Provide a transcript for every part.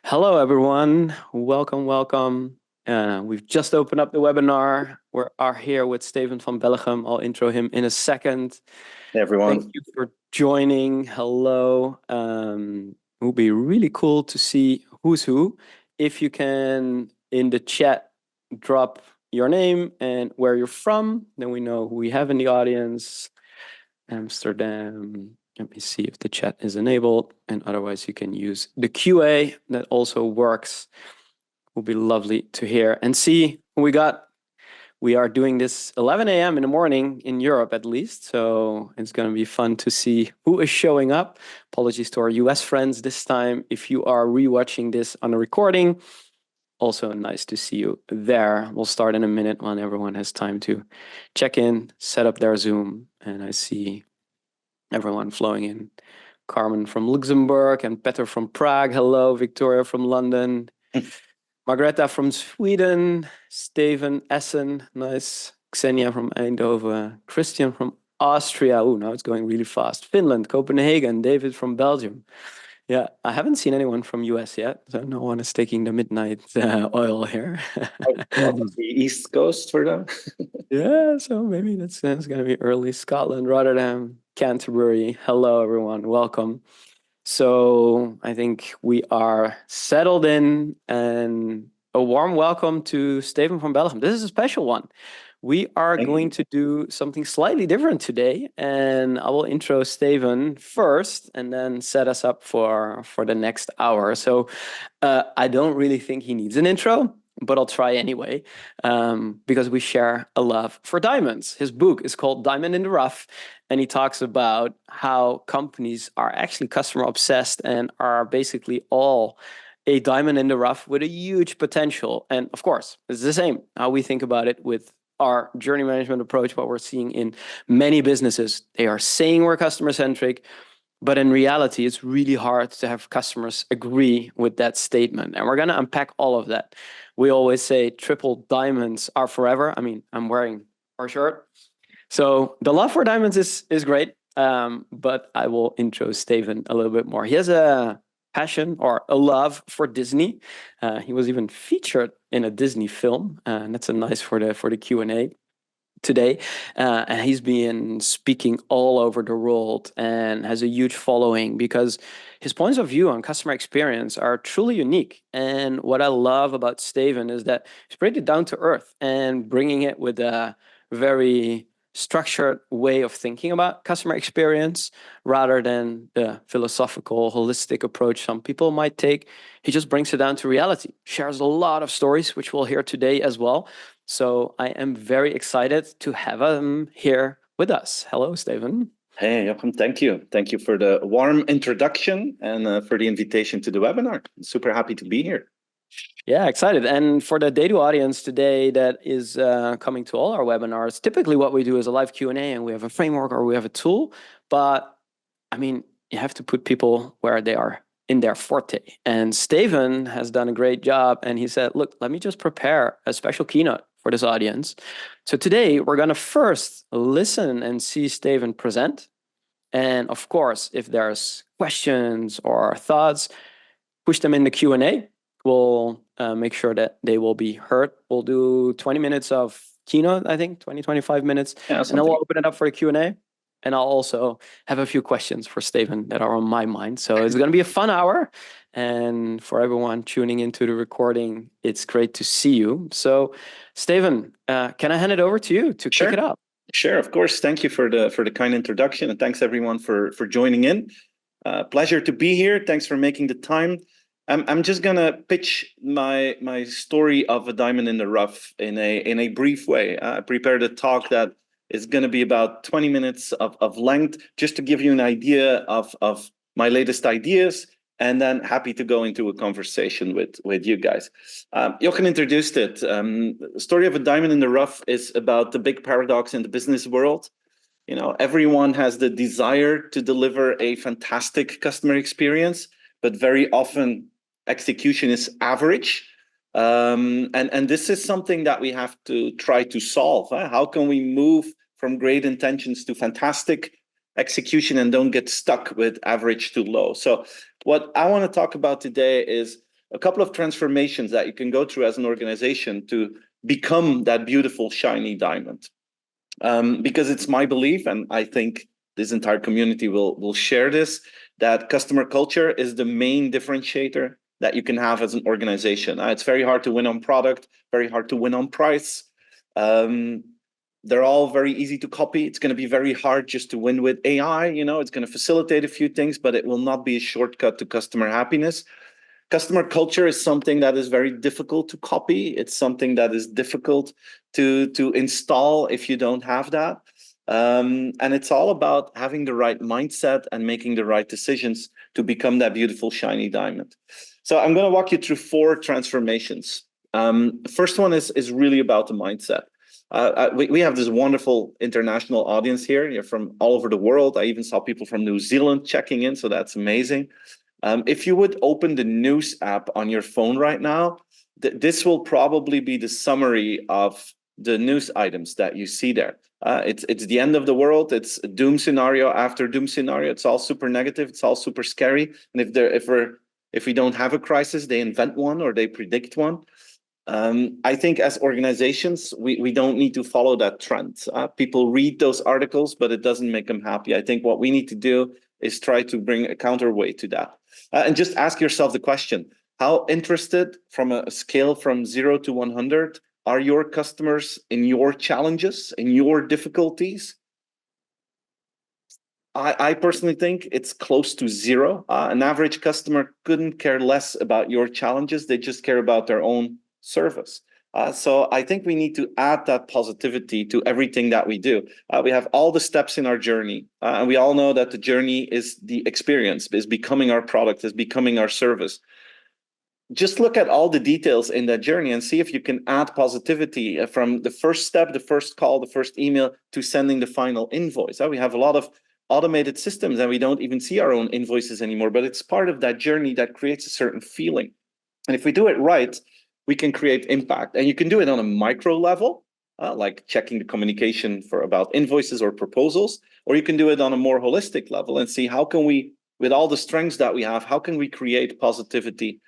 Hello, everyone. Welcome, welcome. We've just opened up the webinar. We are here with Steven Van Belleghem. I'll intro him in a second. Hey, everyone. Thank you for joining. Hello. It will be really cool to see who's who. If you can, in the chat, drop your name and where you're from, then we know who we have in the audience. Amsterdam. Let me see if the chat is enabled, and otherwise you can use the QA. That also works. Will be lovely to hear and see who we got. We are doing this 11 a.m. in the morning in Europe, at least, so it's going to be fun to see who is showing up. Apologies to our US friends this time. If you are rewatching this on a recording, also nice to see you there. We'll start in a minute when everyone has time to check in, set up their Zoom, and I see everyone flowing in. Carmen from Luxembourg and Petter from Prague. Hello, Victoria from London. Margareta from Sweden. Steven Essen. Nice. Xenia from Eindhoven. Christian from Austria. Oh, now it's going really fast. Finland, Copenhagen. David from Belgium. Yeah, I haven't seen anyone from US yet, so no one is taking the midnight oil here. The East Coast for them. Yeah, so maybe that's going to be early. Scotland, Rotterdam, Canterbury. Hello, everyone. Welcome. So I think we are settled in, and a warm welcome to Steven Van Belleghem. This is a special one. We are going to do something slightly different today, and I will intro Steven first and then set us up for the next hour. So I don't really think he needs an intro, but I'll try anyway, because we share a love for diamonds. His book is called Diamond in the Rough, and he talks about how companies are actually customer obsessed and are basically all a diamond in the rough with a huge potential. And of course, it's the same how we think about it with our journey management approach, what we're seeing in many businesses. They are saying we're customer-centric, but in reality, it's really hard to have customers agree with that statement. And we're going to unpack all of that. We always say triple diamonds are forever. I mean, I'm wearing our shirt. So the love for diamonds is great, but I will intro Steven a little bit more. He has a passion or a love for Disney. He was even featured in a Disney film, and that's a nice for the Q&A today. And he's been speaking all over the world and has a huge following because his points of view on customer experience are truly unique. And what I love about Steven is that he's pretty down to earth and bringing it with a very structured way of thinking about customer experience rather than the philosophical, holistic approach some people might take. He just brings it down to reality, shares a lot of stories, which we'll hear today as well. So I am very excited to have him here with us. Hello, Steven. Hey, Jochem, thank you. Thank you for the warm introduction and for the invitation to the webinar. I'm super happy to be here. Yeah, excited. And for the Theydo audience today that is coming to all our webinars, typically what we do is a live Q&A and we have a framework or we have a tool. But I mean, you have to put people where they are in their forte. And Steven has done a great job. And he said, look, let me just prepare a special keynote for this audience. So today we're going to first listen and see Steven present. And of course, if there's questions or thoughts, push them in the Q&A. We'll make sure that they will be heard. We'll do 20 minutes of keynote, I think, 25 minutes. Yeah, and then we'll open it up for a Q&A. And I'll also have a few questions for Steven that are on my mind. So it's going to be a fun hour. And for everyone tuning into the recording, it's great to see you. So, Steven, can I hand it over to you to kick it up? Sure, of course. Thank you for the kind introduction. And thanks, everyone, for joining in. Pleasure to be here. Thanks for making the time. I'm just gonna pitch my story of a diamond in the rough in a brief way. I prepared a talk that is going to be about 20 minutes of length, just to give you an idea of my latest ideas, and then happy to go into a conversation with you guys. Jochem introduced it. The story of a diamond in the rough is about the big paradox in the business world. You know, everyone has the desire to deliver a fantastic customer experience, but very often execution is average. And this is something that we have to try to solve. How can we move from great intentions to fantastic execution and don't get stuck with average to low? So what I want to talk about today is a couple of transformations that you can go through as an organization to become that beautiful, shiny diamond. Because it's my belief, and I think this entire community will share this, that customer culture is the main differentiator that you can have as an organization. It's very hard to win on product, very hard to win on price. They're all very easy to copy. It's going to be very hard just to win with AI. It's going to facilitate a few things, but it will not be a shortcut to customer happiness. Customer culture is something that is very difficult to copy. It's something that is difficult to install if you don't have that. And it's all about having the right mindset and making the right decisions to become that beautiful, shiny diamond. So I'm going to walk you through 4 transformations. The first one is really about the mindset. We have this wonderful international audience here. You're from all over the world. I even saw people from New Zealand checking in, so that's amazing. If you would open the news app on your phone right now, this will probably be the summary of the news items that you see there. It's the end of the world. It's a doom scenario after doom scenario. It's all super negative. It's all super scary. And if we don't have a crisis, they invent one or they predict one. I think as organizations, we don't need to follow that trend. People read those articles, but it doesn't make them happy. I think what we need to do is try to bring a counterweight to that. And just ask yourself the question, how interested from a scale from 0 to 100 are your customers in your challenges, in your difficulties? I personally think it's close to 0. An average customer couldn't care less about your challenges. They just care about their own service. So I think we need to add that positivity to everything that we do. We have all the steps in our journey, and we all know that the journey is the experience, is becoming our product, is becoming our service. Just look at all the details in that journey and see if you can add positivity from the first step, the first call, the first email to sending the final invoice. We have a lot of automated systems and we don't even see our own invoices anymore, but it's part of that journey that creates a certain feeling. And if we do it right, we can create impact. And you can do it on a micro level, like checking the communication about invoices or proposals, or you can do it on a more holistic level and see how can we, with all the strengths that we have, how can we create positivity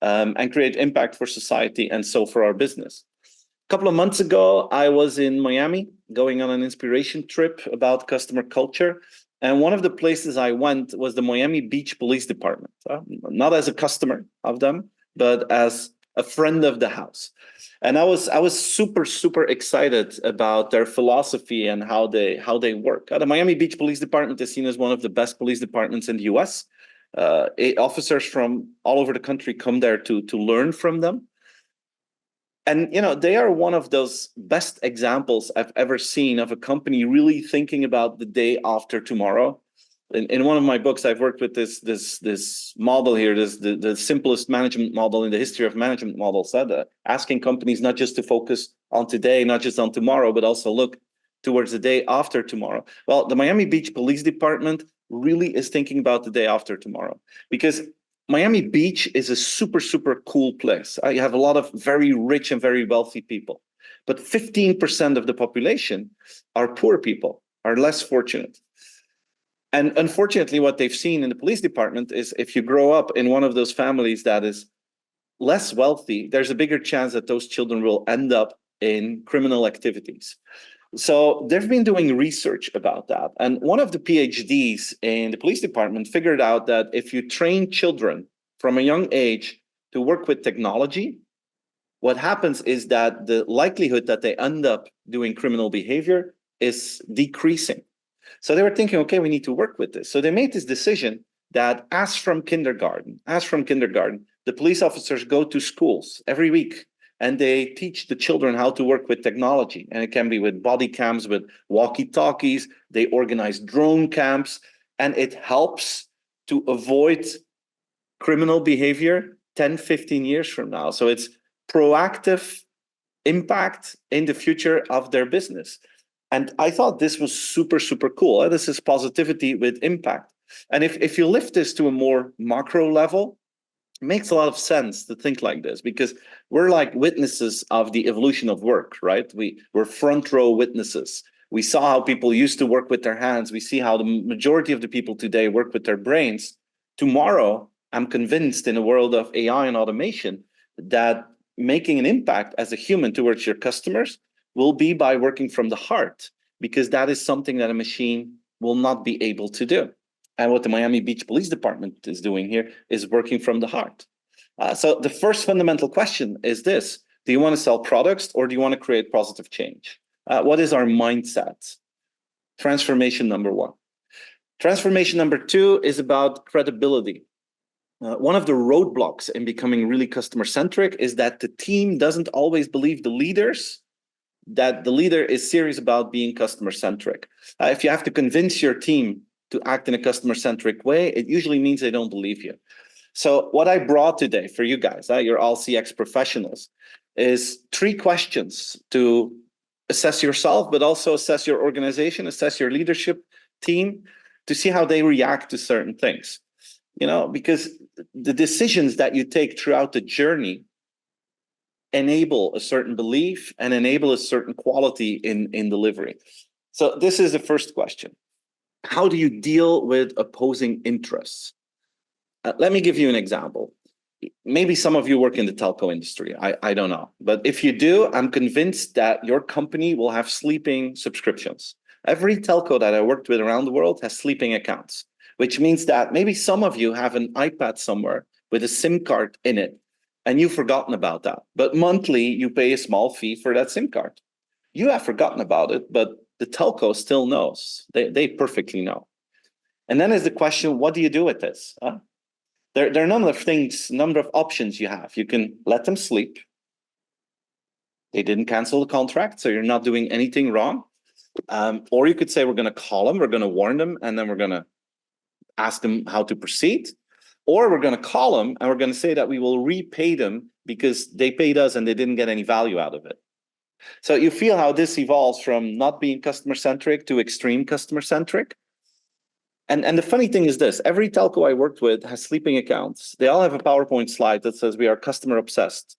and create impact for society and so for our business. A couple of months ago, I was in Miami going on an inspiration trip about customer culture. And one of the places I went was the Miami Beach Police Department, not as a customer of them, but as a friend of the house. And I was super excited about their philosophy and how they work. The Miami Beach Police Department is seen as one of the best police departments in the US. Officers from all over the country come there to learn from them. And they are one of those best examples I've ever seen of a company really thinking about the day after tomorrow. In one of my books, I've worked with this model here, the simplest management model in the history of management models, asking companies not just to focus on today, not just on tomorrow, but also look towards the day after tomorrow. Well, the Miami Beach Police Department really is thinking about the day after tomorrow, because Miami Beach is a super cool place. You have a lot of very rich and very wealthy people, but 15% of the population are poor people, are less fortunate. And unfortunately, what they've seen in the police department is if you grow up in one of those families that is less wealthy, there's a bigger chance that those children will end up in criminal activities. So they've been doing research about that. And one of the PhDs in the police department figured out that if you train children from a young age to work with technology, what happens is that the likelihood that they end up doing criminal behavior is decreasing. So they were thinking, okay, we need to work with this. So they made this decision that as from kindergarten, the police officers go to schools every week and they teach the children how to work with technology. And it can be with body cams, with walkie-talkies. They organize drone camps, and it helps to avoid criminal behavior 10, 15 years from now. So it's proactive impact in the future of their business. And I thought this was super cool. This is positivity with impact. And if you lift this to a more macro level, it makes a lot of sense to think like this, because we're like witnesses of the evolution of work, right? We're front row witnesses. We saw how people used to work with their hands. We see how the majority of the people today work with their brains. Tomorrow, I'm convinced in a world of AI and automation that making an impact as a human towards your customers will be by working from the heart, because that is something that a machine will not be able to do. And what the Miami Beach Police Department is doing here is working from the heart. So the first fundamental question is this: do you want to sell products or do you want to create positive change? What is our mindset? Transformation number one. Transformation number two is about credibility. One of the roadblocks in becoming really customer-centric is that the team doesn't always believe the leaders that the leader is serious about being customer-centric. If you have to convince your team to act in a customer-centric way, it usually means they don't believe you. So what I brought today for you guys, you're all CX professionals, is 3 questions to assess yourself, but also assess your organization, assess your leadership team, to see how they react to certain things. You know, because the decisions that you take throughout the journey enable a certain belief and enable a certain quality in delivery. So this is the first question. How do you deal with opposing interests? Let me give you an example. Maybe some of you work in the telco industry. I don't know. But if you do, I'm convinced that your company will have sleeping subscriptions. Every telco that I worked with around the world has sleeping accounts, which means that maybe some of you have an iPad somewhere with a SIM card in it, and you've forgotten about that. But monthly, you pay a small fee for that SIM card. You have forgotten about it, but the telco still knows. They perfectly know. And then is the question, what do you do with this? There are a number of things, number of options you have. You can let them sleep. They didn't cancel the contract, so you're not doing anything wrong. Or you could say, we're going to call them, we're going to warn them, and then we're going to ask them how to proceed. Or we're going to call them and we're going to say that we will repay them because they paid us and they didn't get any value out of it. So you feel how this evolves from not being customer-centric to extreme customer-centric. And the funny thing is this: every telco I worked with has sleeping accounts. They all have a PowerPoint slide that says we are customer obsessed.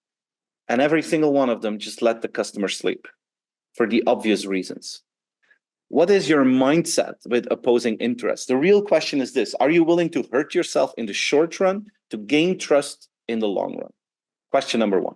And every single one of them just let the customer sleep for the obvious reasons. What is your mindset with opposing interests? The real question is this: are you willing to hurt yourself in the short run to gain trust in the long run? Question number one.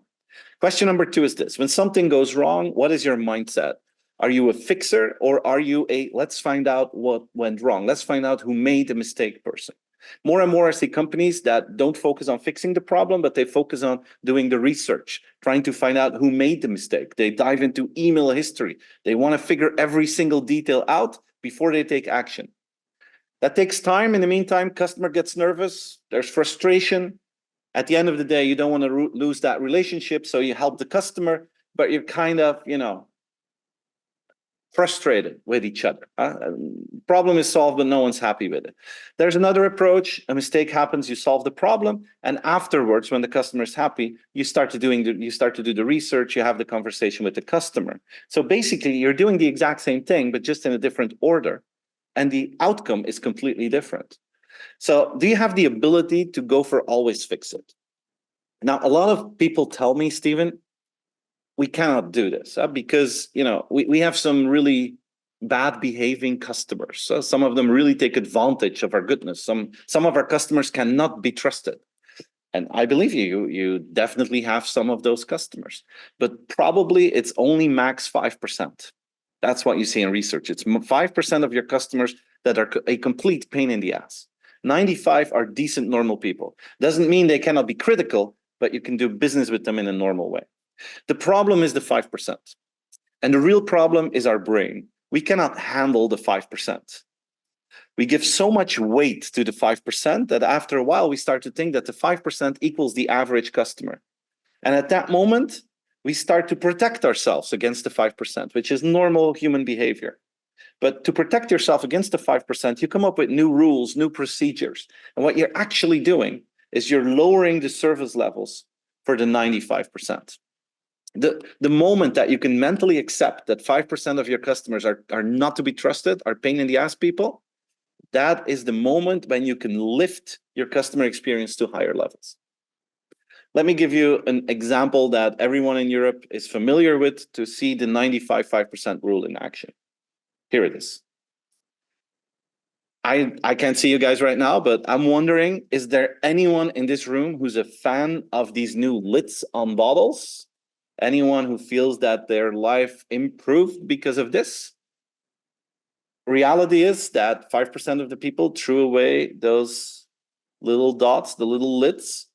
Question number two is this: when something goes wrong, what is your mindset? Are you a fixer, or are you a let's find out what went wrong? Let's find out who made the mistake person. More and more I see companies that don't focus on fixing the problem, but they focus on doing the research, trying to find out who made the mistake. They dive into email history. They want to figure every single detail out before they take action. That takes time. In the meantime, customer gets nervous. There's frustration. At the end of the day, you don't want to lose that relationship, so you help the customer, but you're kind of, frustrated with each other. Problem is solved, but no one's happy with it. There's another approach. A mistake happens, you solve the problem, and afterwards, when the customer is happy, you start to do the research, you have the conversation with the customer. So basically, you're doing the exact same thing, but just in a different order, and the outcome is completely different. So do you have the ability to go for always fix it? Now, a lot of people tell me, Steven, we cannot do this because we have some really bad behaving customers. So some of them really take advantage of our goodness. Some of our customers cannot be trusted. And I believe you definitely have some of those customers, but probably it's only max 5%. That's what you see in research. It's 5% of your customers that are a complete pain in the ass. 95 are decent, normal people. Doesn't mean they cannot be critical, but you can do business with them in a normal way. The problem is the 5%. And the real problem is our brain. We cannot handle the 5%. We give so much weight to the 5% that after a while, we start to think that the 5% equals the average customer. And at that moment, we start to protect ourselves against the 5%, which is normal human behavior. But to protect yourself against the 5%, you come up with new rules, new procedures. And what you're actually doing is you're lowering the service levels for the 95%. The moment that you can mentally accept that 5% of your customers are not to be trusted, are pain in the ass people, that is the moment when you can lift your customer experience to higher levels. Let me give you an example that everyone in Europe is familiar with to see the 95-5% rule in action. Here it is. I can't see you guys right now, but I'm wondering, is there anyone in this room who's a fan of these new lids on bottles? Anyone who feels that their life improved because of this? Reality is that 5% of the people threw away those little dots, the little lids,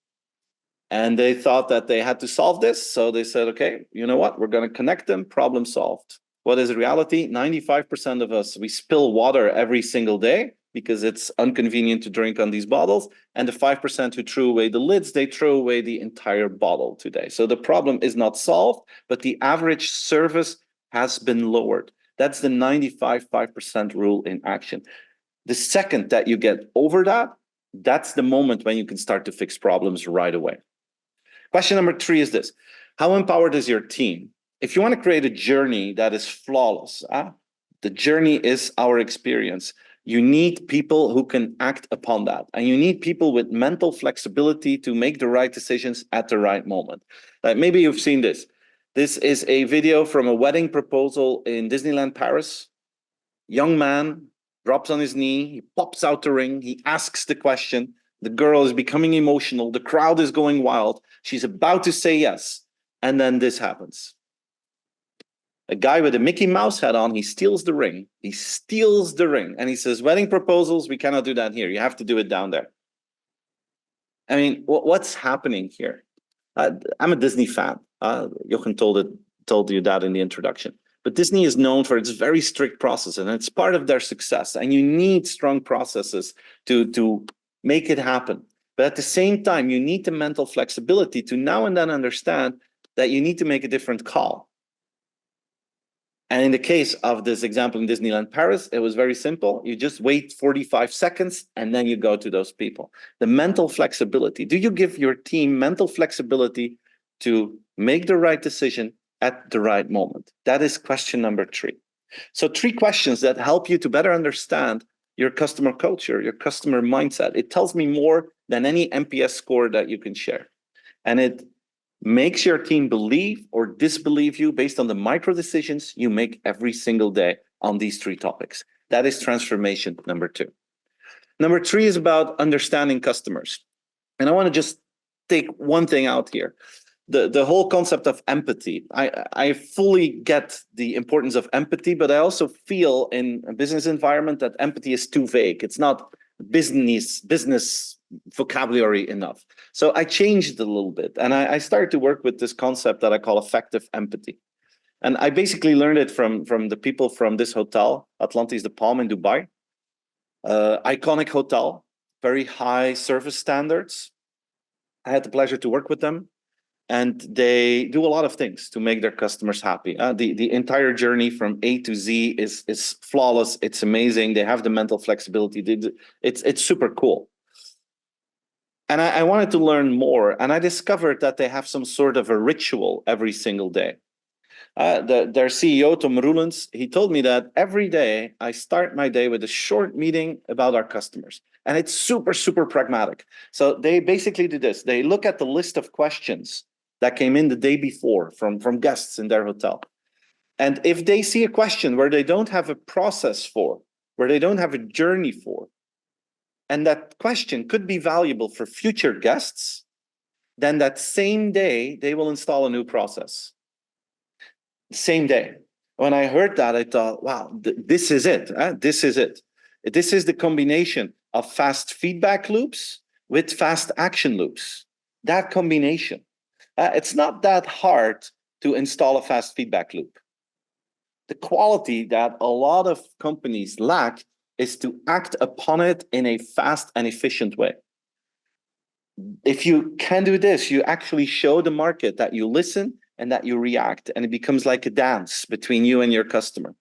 and they thought that they had to solve this. So they said, okay, you know what? We're going to connect them, problem solved. What is reality? 95% of us, we spill water every single day because it's inconvenient to drink on these bottles. And the 5% who threw away the lids, they throw away the entire bottle today. So the problem is not solved, but the average service has been lowered. That's the 95% rule in action. The second that you get over that, that's the moment when you can start to fix problems right away. Question number 3 is this. How empowered is your team? If you want to create a journey that is flawless, the journey is our experience. You need people who can act upon that. And you need people with mental flexibility to make the right decisions at the right moment. Like maybe you've seen this. This is a video from a wedding proposal in Disneyland Paris. Young man drops on his knee, he pops out the ring, he asks the question. The girl is becoming emotional. The crowd is going wild. She's about to say yes. And then this happens. A guy with a Mickey Mouse hat on, he steals the ring. He steals the ring. And he says, wedding proposals, we cannot do that here. You have to do it down there. I mean, what's happening here? I'm a Disney fan. Jochem told you that in the introduction. But Disney is known for its very strict process, and it's part of their success. And you need strong processes to make it happen. But at the same time, you need the mental flexibility to now and then understand that you need to make a different call. And in the case of this example in Disneyland Paris, it was very simple. You just wait 45 seconds and then you go to those people. The mental flexibility. Do you give your team mental flexibility to make the right decision at the right moment? That is question number 3. So 3 questions that help you to better understand your customer culture, your customer mindset. It tells me more than any NPS score that you can share. And it makes your team believe or disbelieve you based on the micro decisions you make every single day on these 3 topics. That is transformation number 2. Number 3 is about understanding customers. And I want to just take one thing out here. The whole concept of empathy. I fully get the importance of empathy, but I also feel in a business environment that empathy is too vague. It's not business vocabulary enough. So I changed a little bit, and I started to work with this concept that I call effective empathy. And I basically learned it from the people from this hotel, Atlantis de Palm in Dubai. Iconic hotel, very high service standards. I had the pleasure to work with them. And they do a lot of things to make their customers happy. The entire journey from A to Z is flawless. It's amazing. They have the mental flexibility. It's super cool. And I wanted to learn more. And I discovered that they have some sort of a ritual every single day. Their CEO, Tom Roelens, he told me that every day I start my day with a short meeting about our customers. And it's super, super pragmatic. So they basically do this. They look at the list of questions that came in the day before from guests in their hotel. And if they see a question where they don't have a process for, where they don't have a journey for, and that question could be valuable for future guests, then that same day, they will install a new process. Same day. When I heard that, I thought, wow, this is it. This is it. This is the combination of fast feedback loops with fast action loops. That combination. It's not that hard to install a fast feedback loop. The quality that a lot of companies lack is to act upon it in a fast and efficient way. If you can do this, you actually show the market that you listen and that you react, and it becomes like a dance between you and your customer.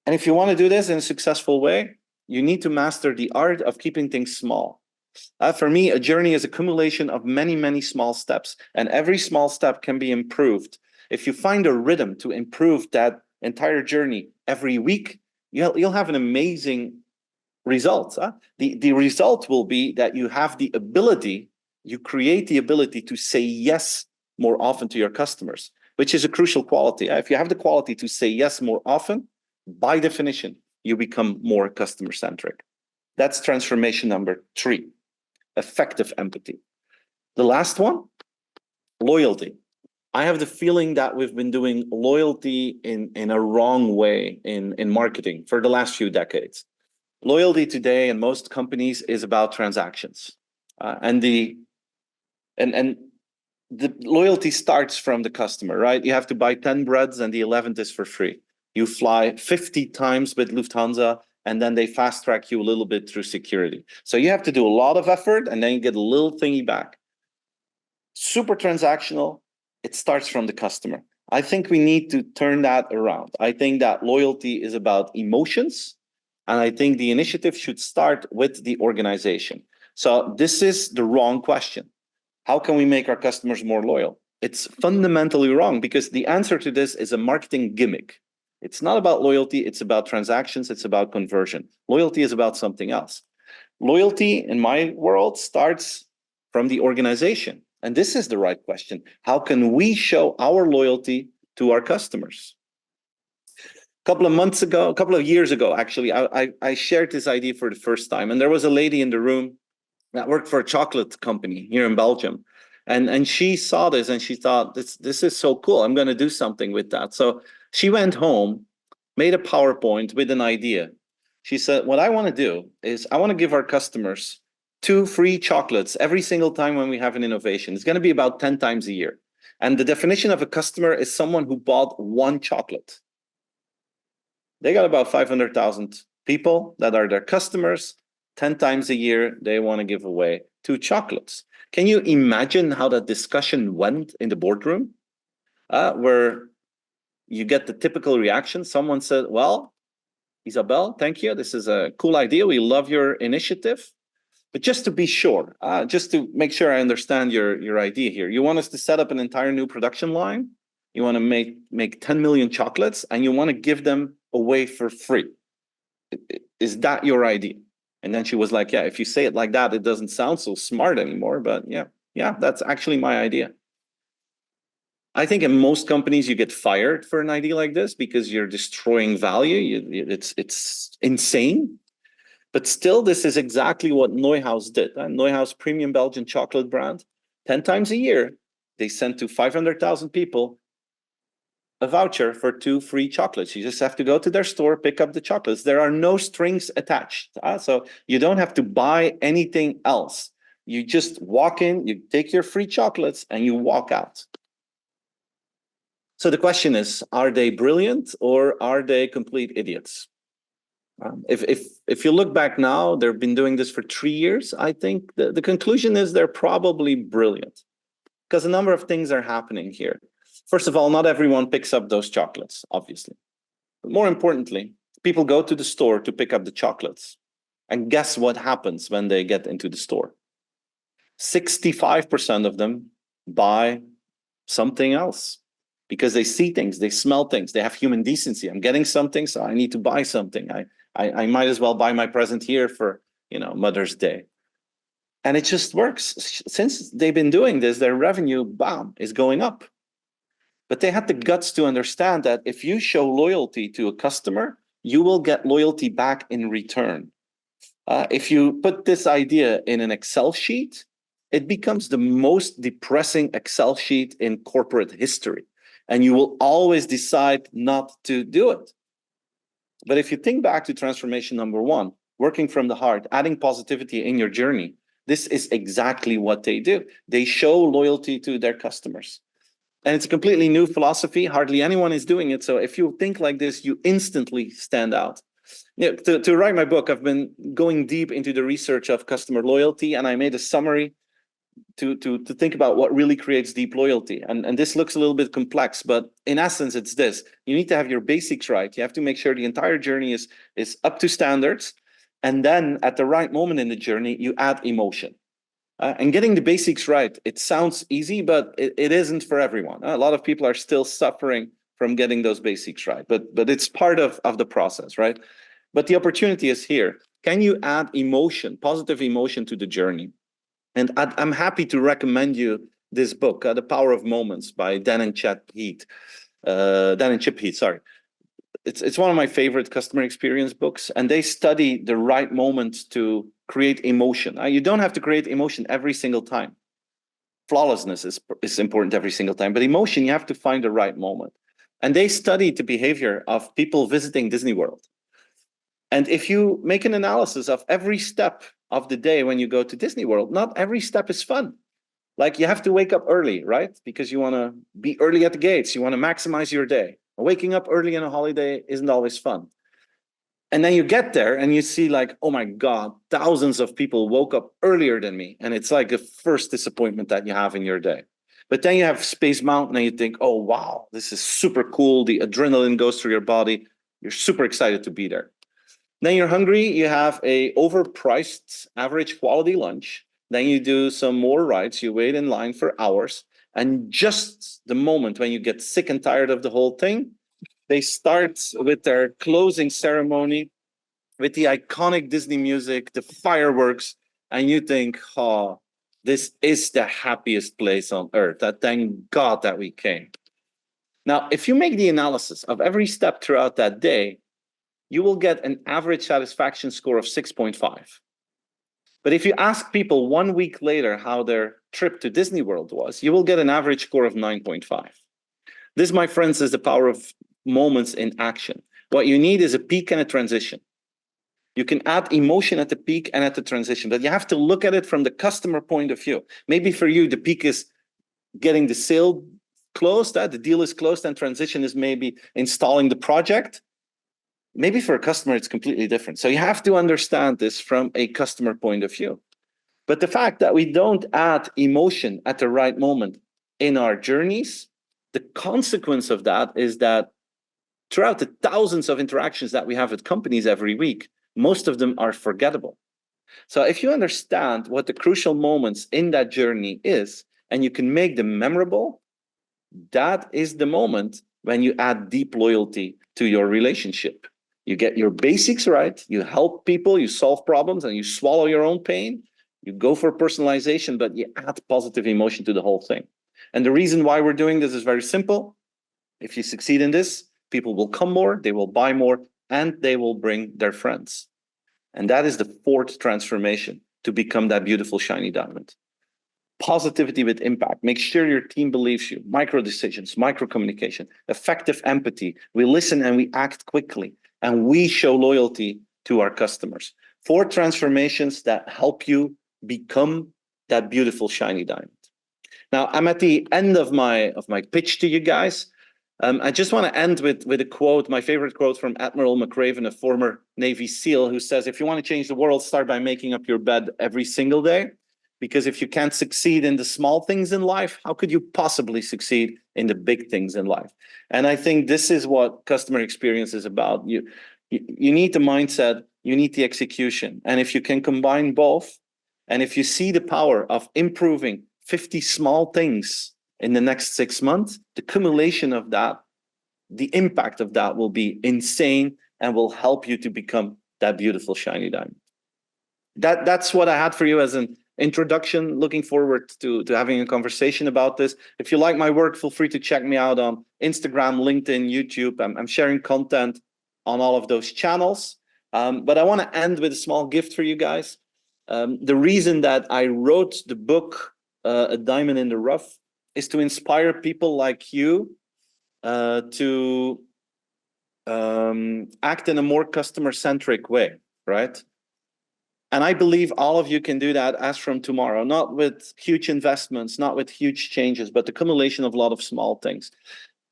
And if you want to do this in a successful way, you need to master the art of keeping things small. For me, a journey is a accumulation of many, many small steps, and every small step can be improved. If you find a rhythm to improve that entire journey every week, you'll have an amazing result. The result will be that you have the ability, you create the ability to say yes more often to your customers, which is a crucial quality. If you have the quality to say yes more often, by definition, you become more customer-centric. That's transformation number 3, effective empathy. The last one, loyalty. I have the feeling that we've been doing loyalty in a wrong way in marketing for the last few decades. Loyalty today in most companies is about transactions. And the loyalty starts from the customer, right? You have to buy 10 breads and the 11th is for free. You fly 50 times with Lufthansa and then they fast track you a little bit through security. So you have to do a lot of effort and then you get a little thingy back. Super transactional. It starts from the customer. I think we need to turn that around. I think that loyalty is about emotions. And I think the initiative should start with the organization. So this is the wrong question. How can we make our customers more loyal? It's fundamentally wrong because the answer to this is a marketing gimmick. It's not about loyalty. It's about transactions. It's about conversion. Loyalty is about something else. Loyalty in my world starts from the organization. And this is the right question. How can we show our loyalty to our customers? A couple of years ago, actually, I shared this idea for the first time. And there was a lady in the room that worked for a chocolate company here in Belgium. And she saw this and she thought, this is so cool. I'm going to do something with that. So she went home, made a PowerPoint with an idea. She said, what I want to do is I want to give our customers 2 free chocolates every single time when we have an innovation. It's going to be about 10 times a year. And the definition of a customer is someone who bought 1 chocolate. They got about 500,000 people that are their customers. 10 times a year, they want to give away 2 chocolates. Can you imagine how that discussion went in the boardroom? Where you get the typical reaction. Someone said, well, Isabel, thank you. This is a cool idea. We love your initiative. But just to be sure, just to make sure I understand your idea here, you want us to set up an entire new production line? You want to make 10 million chocolates and you want to give them away for free. Is that your idea? And then she was like, yeah, if you say it like that, it doesn't sound so smart anymore. But yeah, that's actually my idea. I think in most companies, you get fired for an idea like this because you're destroying value. It's insane. But still, this is exactly what Neuhaus did. Neuhaus, premium Belgian chocolate brand, 10 times a year, they sent to 500,000 people a voucher for 2 free chocolates. You just have to go to their store, pick up the chocolates. There are no strings attached. So you don't have to buy anything else. You just walk in, you take your free chocolates, and you walk out. So the question is, are they brilliant or are they complete idiots? If you look back now, they've been doing this for 3 years. I think the conclusion is they're probably brilliant because a number of things are happening here. First of all, not everyone picks up those chocolates, obviously. But more importantly, people go to the store to pick up the chocolates. And guess what happens when they get into the store? 65% of them buy something else because they see things, they smell things, they have human decency. I'm getting something, so I need to buy something. I might as well buy my present here for, Mother's Day. And it just works. Since they've been doing this, their revenue, bam, is going up. But they had the guts to understand that if you show loyalty to a customer, you will get loyalty back in return. If you put this idea in an Excel sheet, it becomes the most depressing Excel sheet in corporate history. And you will always decide not to do it. But if you think back to transformation number 1, working from the heart, adding positivity in your journey, this is exactly what they do. They show loyalty to their customers. And it's a completely new philosophy. Hardly anyone is doing it. So if you think like this, you instantly stand out. To write my book, I've been going deep into the research of customer loyalty, and I made a summary to think about what really creates deep loyalty. And this looks a little bit complex, but in essence, it's this. You need to have your basics right. You have to make sure the entire journey is up to standards. And then at the right moment in the journey, you add emotion. And getting the basics right, it sounds easy, but it isn't for everyone. A lot of people are still suffering from getting those basics right, but it's part of the process, right? But the opportunity is here. Can you add emotion, positive emotion to the journey? And I'm happy to recommend you this book, The Power of Moments by Dan and Chip Heath. it's one of my favorite customer experience books, and they study the right moment to create emotion. You don't have to create emotion every single time. Flawlessness is important every single time, but emotion, you have to find the right moment. And they study the behavior of people visiting Disney World. And if you make an analysis of every step of the day when you go to Disney World, not every step is fun. Like, you have to wake up early, right? Because you want to be early at the gates. You want to maximize your day. Waking up early on a holiday isn't always fun. And then you get there and you see, like, oh my God, thousands of people woke up earlier than me. And it's like the first disappointment that you have in your day. But then you have Space Mountain and you think, oh, wow, this is super cool. The adrenaline goes through your body. You're super excited to be there. Then you're hungry. You have a overpriced average quality lunch. Then you do some more rides. You wait in line for hours. And just the moment when you get sick and tired of the whole thing, they start with their closing ceremony with the iconic Disney music, the fireworks, and you think, oh, this is the happiest place on earth. That thank God that we came. Now, if you make the analysis of every step throughout that day, you will get an average satisfaction score of 6.5. But if you ask people 1 week later how their trip to Disney World was, you will get an average score of 9.5. This, my friends, is the power of moments in action. What you need is a peak and a transition. You can add emotion at the peak and at the transition, but you have to look at it from the customer point of view. Maybe for you, the peak is getting the sale closed, the deal is closed, and transition is maybe installing the project. Maybe for a customer, it's completely different. So you have to understand this from a customer point of view. But the fact that we don't add emotion at the right moment in our journeys, the consequence of that is that throughout the thousands of interactions that we have with companies every week, most of them are forgettable. So if you understand what the crucial moments in that journey is, and you can make them memorable, that is the moment when you add deep loyalty to your relationship. You get your basics right, you help people, you solve problems, and you swallow your own pain. You go for personalization, but you add positive emotion to the whole thing. And the reason why we're doing this is very simple. If you succeed in this, people will come more, they will buy more, and they will bring their friends. And that is the fourth transformation to become that beautiful, shiny diamond. Positivity with impact. Make sure your team believes you. Micro decisions, micro communication, effective empathy. We listen and we act quickly. And we show loyalty to our customers. 4 transformations that help you become that beautiful, shiny diamond. Now, I'm at the end of my pitch to you guys. I just want to end with a quote, my favorite quote from Admiral McRaven, a former Navy SEAL, who says, if you want to change the world, start by making up your bed every single day. Because if you can't succeed in the small things in life, how could you possibly succeed in the big things in life? And I think this is what customer experience is about. You need the mindset, you need the execution. And if you can combine both, and if you see the power of improving 50 small things in the next 6 months, the accumulation of that, the impact of that will be insane and will help you to become that beautiful, shiny diamond. That's what I had for you as an introduction. Looking forward to having a conversation about this. If you like my work, feel free to check me out on Instagram, LinkedIn, YouTube. I'm sharing content on all of those channels. But I want to end with a small gift for you guys. The reason that I wrote the book, A Diamond in the Rough, is to inspire people like you to act in a more customer-centric way, right? And I believe all of you can do that as from tomorrow, not with huge investments, not with huge changes, but the accumulation of a lot of small things.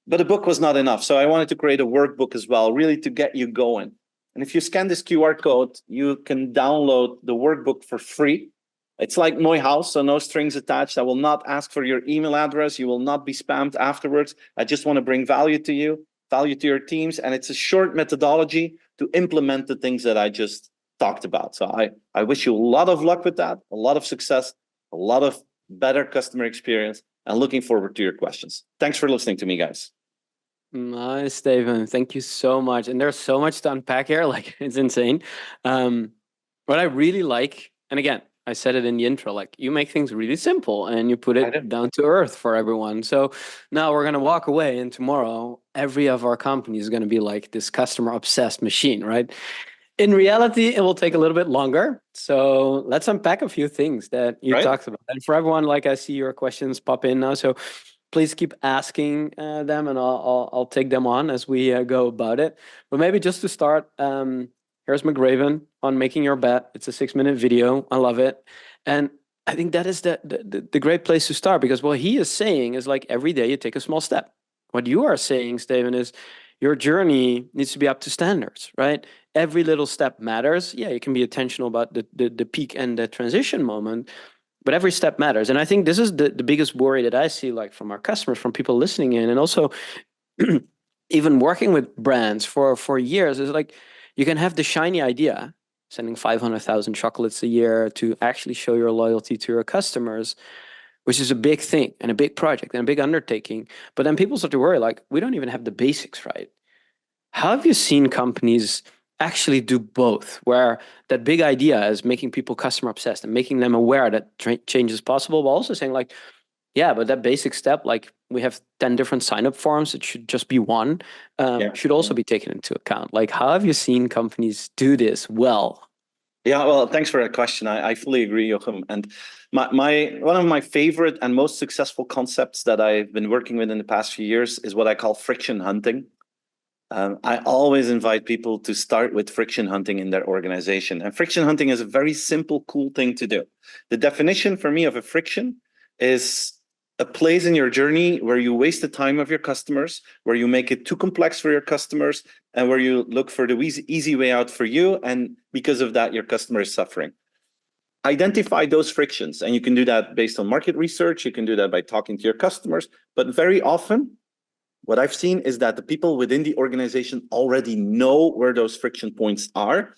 But a book was not enough. So I wanted to create a workbook as well, really to get you going. And if you scan this QR code, you can download the workbook for free. It's like Neuhaus, so no strings attached. I will not ask for your email address. You will not be spammed afterwards. I just want to bring value to you, value to your teams. And it's a short methodology to implement the things that I just talked about. So I wish you a lot of luck with that, a lot of success, a lot of better customer experience, and looking forward to your questions. Thanks for listening to me, guys. Nice, Steven. Thank you so much. And there's so much to unpack here. Like, it's insane. What I really like, and again, I said it in the intro, like you make things really simple and you put I do. it down to earth for everyone. So now we're going to walk away and tomorrow every of our company is going to be like this customer obsessed machine, right? In reality, it will take a little bit longer. So let's unpack a few things that you Right? talked about. And for everyone, like I see your questions pop in now. So please keep asking them and I'll take them on as we go about it. But maybe just to start, here's McRaven on making your bet. It's a 6-minute video. I love it. And I think that is the great place to start because what he is saying is like every day you take a small step. What you are saying, Steven, is your journey needs to be up to standards, right? Every little step matters. Yeah, you can be intentional about the peak and the transition moment, but every step matters. And I think this is the biggest worry that I see, like from our customers, from people listening in, and also even working with brands for years, is like you can have the shiny idea, sending 500,000 chocolates a year to actually show your loyalty to your customers, which is a big thing and a big project and a big undertaking. But then people start to worry, like, we don't even have the basics right. How have you seen companies actually do both, where that big idea is making people customer obsessed and making them aware that change is possible, but also saying like, yeah, but that basic step, like we have 10 different sign up forms, it should just be one, Yeah. should also be taken into account. Like, how have you seen companies do this well? Yeah, well, thanks for that question. I fully agree, Jochem. And my one of my favorite and most successful concepts that I've been working with in the past few years is what I call friction hunting. I always invite people to start with friction hunting in their organization. And friction hunting is a very simple, cool thing to do. The definition for me of a friction is a place in your journey where you waste the time of your customers, where you make it too complex for your customers, and where you look for the easy way out for you. And because of that, your customer is suffering. Identify those frictions. And you can do that based on market research. You can do that by talking to your customers. But very often, what I've seen is that the people within the organization already know where those friction points are,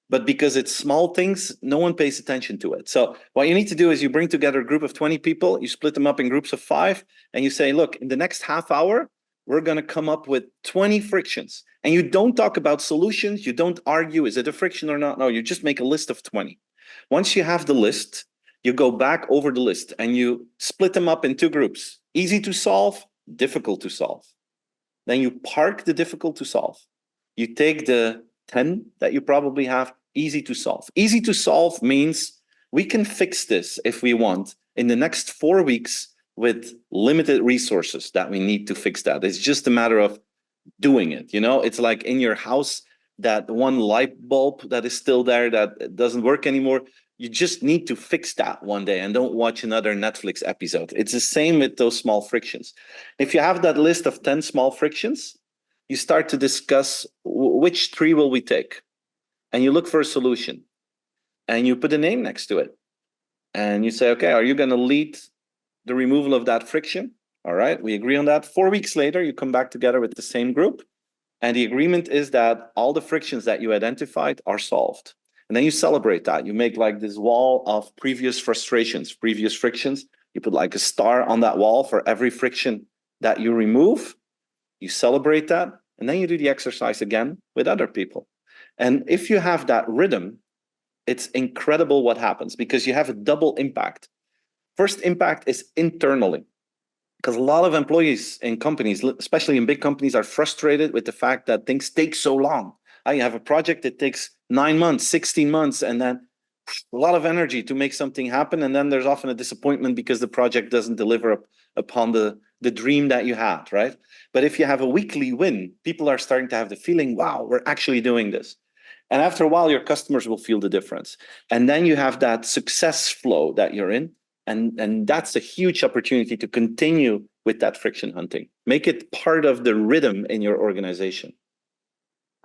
but because it's small things, no one pays attention to it. So what you need to do is you bring together a group of 20 people, you split them up in groups of 5, and you say, look, in the next half hour, we're going to come up with 20 frictions. And you don't talk about solutions. You don't argue, is it a friction or not? No, you just make a list of 20. Once you have the list, you go back over the list and you split them up in 2 groups. Easy to solve, difficult to solve. Then you park the difficult to solve. You take the 10 that you probably have, easy to solve. Easy to solve means we can fix this if we want in the next 4 weeks with limited resources that we need to fix that. It's just a matter of doing it. You know, it's like in your house, that one light bulb that is still there that doesn't work anymore. You just need to fix that one day and don't watch another Netflix episode. It's the same with those small frictions. If you have that list of 10 small frictions, you start to discuss which 3 will we take. And you look for a solution. And you put a name next to it. And you say, okay, are you going to lead the removal of that friction? All right, we agree on that. 4 weeks later, you come back together with the same group. And the agreement is that all the frictions that you identified are solved. And then you celebrate that. You make like this wall of previous frustrations, previous frictions. You put like a star on that wall for every friction that you remove. You celebrate that. And then you do the exercise again with other people. And if you have that rhythm, it's incredible what happens because you have a double impact. First impact is internally. Because a lot of employees in companies, especially in big companies, are frustrated with the fact that things take so long. I have a project that takes 9 months, 16 months, and then a lot of energy to make something happen. And then there's often a disappointment because the project doesn't deliver upon the dream that you had, right? But if you have a weekly win, people are starting to have the feeling, wow, we're actually doing this. And after a while, your customers will feel the difference. And then you have that success flow that you're in. And that's a huge opportunity to continue with that friction hunting. Make it part of the rhythm in your organization.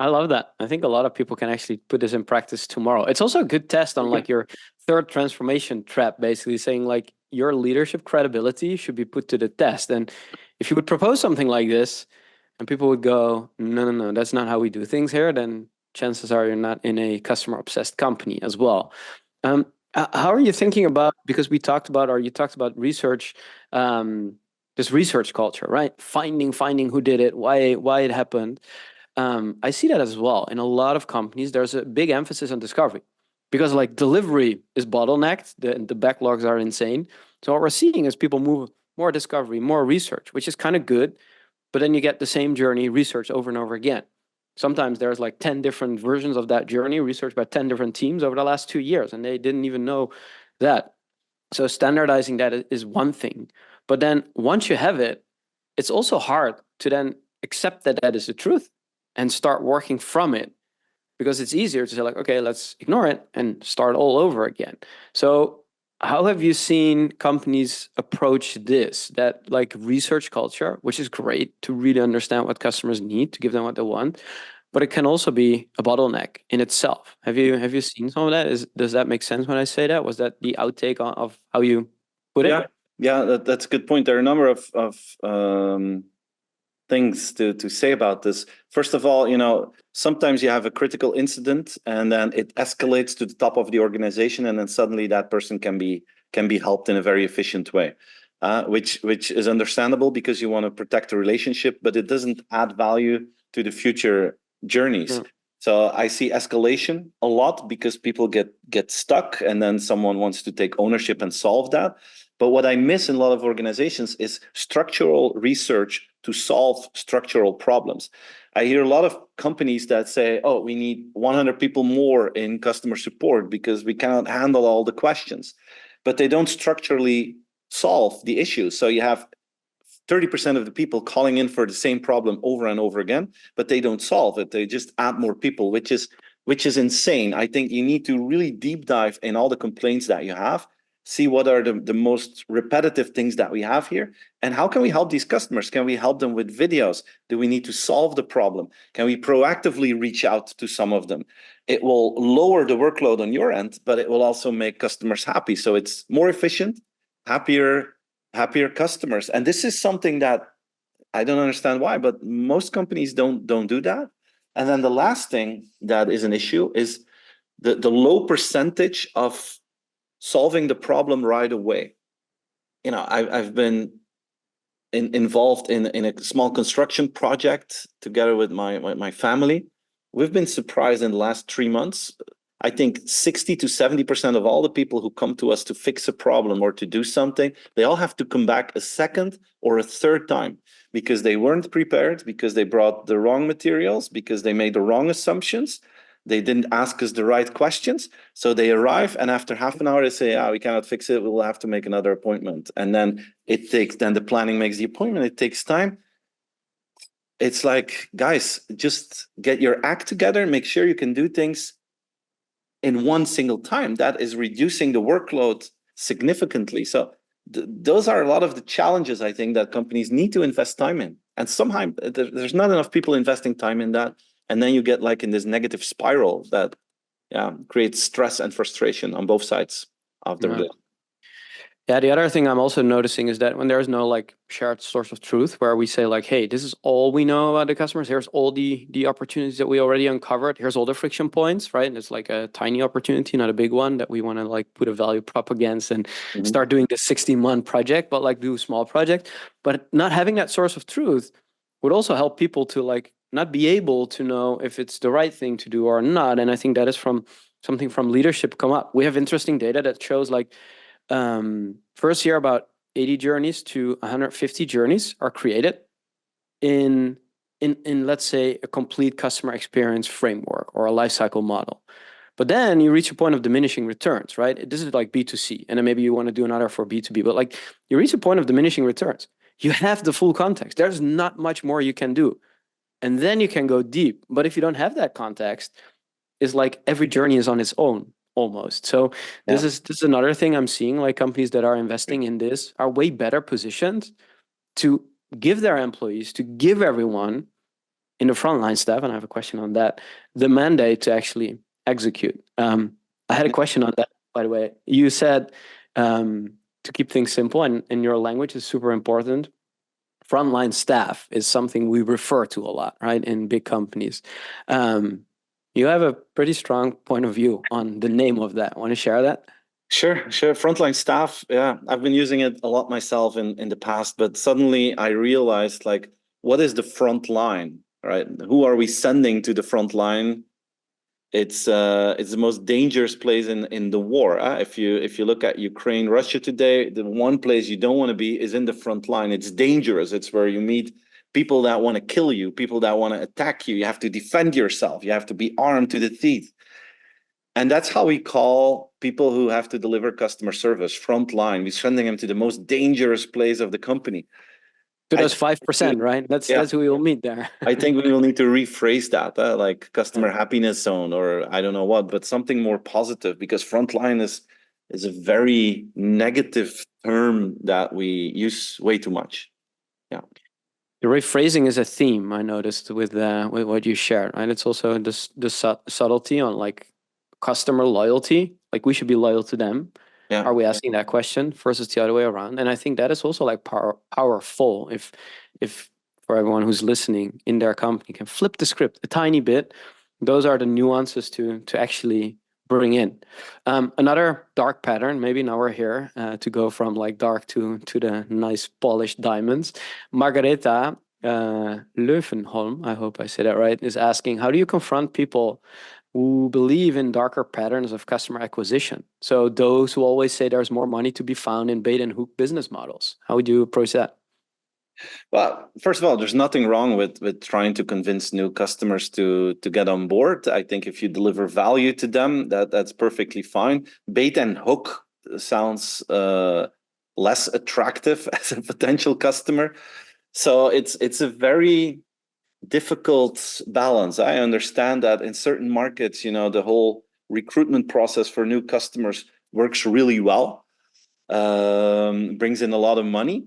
I love that. I think a lot of people can actually put this in practice tomorrow. It's also a good test on like your third transformation trap, basically saying like your leadership credibility should be put to the test. And if you would propose something like this and people would go, no, that's not how we do things here, then chances are you're not in a customer obsessed company as well. How are you thinking about, because we talked about, or you talked about research, this research culture, right? Finding who did it, why it happened. I see that as well. In a lot of companies, there's a big emphasis on discovery. because like delivery is bottlenecked, the backlogs are insane. So what we're seeing is people move more discovery, more research, which is kind of good, but then you get the same journey research over and over again. Sometimes there's like 10 different versions of that journey researched by 10 different teams over the last 2 years, and they didn't even know that. So standardizing that is one thing. But then once you have it, it's also hard to then accept that that is the truth and start working from it, because it's easier to say like, okay, let's ignore it and start all over again. So how have you seen companies approach this, that like research culture, which is great to really understand what customers need, to give them what they want, but it can also be a bottleneck in itself. Have you seen some of that? Does that make sense when I say that? Was that the outtake of how you put it? Yeah, that's a good point. There are a number of things to say about this. First of all, sometimes you have a critical incident and then it escalates to the top of the organization, and then suddenly that person can be helped in a very efficient way, which is understandable because you want to protect the relationship, but it doesn't add value to the future journeys. Yeah. So I see escalation a lot because people get stuck, and then someone wants to take ownership and solve that. But what I miss in a lot of organizations is structural research to solve structural problems. I hear a lot of companies that say, oh, we need 100 people more in customer support because we cannot handle all the questions. But they don't structurally solve the issues. So you have 30% of the people calling in for the same problem over and over again, but they don't solve it. They just add more people, which is insane. I think you need to really deep dive in all the complaints that you have, see what are the most repetitive things that we have here, and how can we help these customers? Can we help them with videos? Do we need to solve the problem? Can we proactively reach out to some of them? It will lower the workload on your end, but it will also make customers happy. So it's more efficient, happier customers. And this is something that I don't understand why, but most companies don't do that. And then the last thing that is an issue is the low percentage of solving the problem right away. I've been involved in a small construction project together with my family. We've been surprised in the last 3 months. I think 60 to 70% of all the people who come to us to fix a problem or to do something, they all have to come back a second or a third time because they weren't prepared, because they brought the wrong materials, because they made the wrong assumptions. They didn't ask us the right questions. So they arrive, and after half an hour, they say, we cannot fix it. We'll have to make another appointment. And then then the planning makes the appointment. It takes time. It's like, guys, just get your act together, make sure you can do things in one single time. That is reducing the workload significantly. So those are a lot of the challenges I think that companies need to invest time in. And somehow there's not enough people investing time in that. And then you get like in this negative spiral that creates stress and frustration on both sides of the relationship. Yeah, the other thing I'm also noticing is that when there's no like shared source of truth where we say like, hey, this is all we know about the customers. Here's all the opportunities that we already uncovered. Here's all the friction points, right? And it's like a tiny opportunity, not a big one that we want to like put a value prop against and start doing the 60-month project, but like do a small project. But not having that source of truth would also help people to like not be able to know if it's the right thing to do or not. And I think that is from something from leadership come up. We have interesting data that shows like, first year, about 80 journeys to 150 journeys are created in let's say a complete customer experience framework or a lifecycle model. But then you reach a point of diminishing returns, right? This is like B2C, and then maybe you want to do another for B2B, but like you reach a point of diminishing returns. You have the full context. There's not much more you can do. And then you can go deep. But if you don't have that context, it's like every journey is on its own. Almost. So this is another thing I'm seeing, like companies that are investing in this are way better positioned to give their employees, to give everyone in the frontline staff, and I have a question on that, the mandate to actually execute. I had a question on that, by the way. You said to keep things simple, and in your language is super important. Frontline staff is something we refer to a lot, right, in big companies. You have a pretty strong point of view on the name of that. Want to share that? Sure. Frontline staff. Yeah, I've been using it a lot myself in the past, but suddenly I realized like, what is the front line, right? Who are we sending to the front line? it's the most dangerous place in the war. If you look at Ukraine, Russia today, the one place you don't want to be is in the front line. It's dangerous. It's where you meet people that want to kill you, people that want to attack you. You have to defend yourself. You have to be armed to the teeth. And that's how we call people who have to deliver customer service front line. We're sending them to the most dangerous place of the company. To those 5%, right? That's who we will meet there. I think we will need to rephrase that, like customer happiness zone, or I don't know what, but something more positive, because frontline is a very negative term that we use way too much. Yeah. The rephrasing is a theme I noticed with what you shared, right? It's also the subtlety on like customer loyalty. Like we should be loyal to them. Yeah. Are we asking that question versus the other way around? And I think that is also like powerful if for everyone who's listening in their company can flip the script a tiny bit. Those are the nuances to actually bring in. Another dark pattern, maybe now we're here to go from like dark to the nice polished diamonds. Margaretha Leuvenholm, I hope I said that right, is asking, how do you confront people who believe in darker patterns of customer acquisition? So those who always say there's more money to be found in bait and hook business models. How would you approach that? Well, first of all, there's nothing wrong with trying to convince new customers to get on board. I think if you deliver value to them, that's perfectly fine. Bait and hook sounds less attractive as a potential customer. So it's a very difficult balance. I understand that in certain markets, the whole recruitment process for new customers works really well, brings in a lot of money.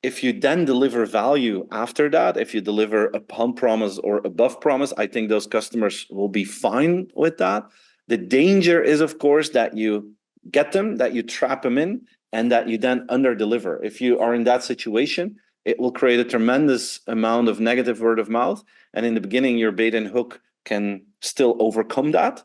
If you then deliver value after that, if you deliver upon promise or above promise, I think those customers will be fine with that. The danger is, of course, that you get them, that you trap them in, and that you then under-deliver. If you are in that situation, it will create a tremendous amount of negative word of mouth. And in the beginning, your bait and hook can still overcome that.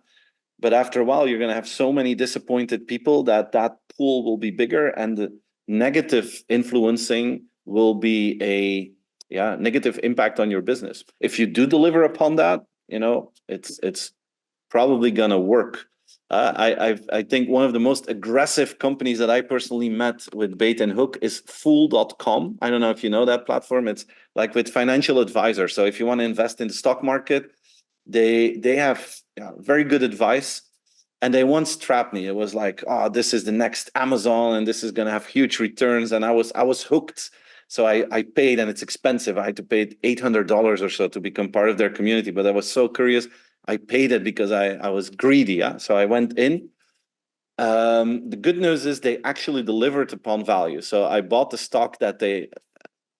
But after a while, you're going to have so many disappointed people that pool will be bigger, and the negative influencing will be a negative impact on your business. If you do deliver upon that, it's probably going to work. I think one of the most aggressive companies that I personally met with bait and hook is fool.com. I don't know if you know that platform. It's like with financial advisors. So if you want to invest in the stock market, they have very good advice. And they once trapped me. It was like, oh, this is the next Amazon and this is going to have huge returns. And I was hooked. So I paid, and it's expensive. I had to pay $800 or so to become part of their community. But I was so curious. I paid it because I was greedy. Yeah? So I went in. The good news is they actually delivered upon value. So I bought the stock that they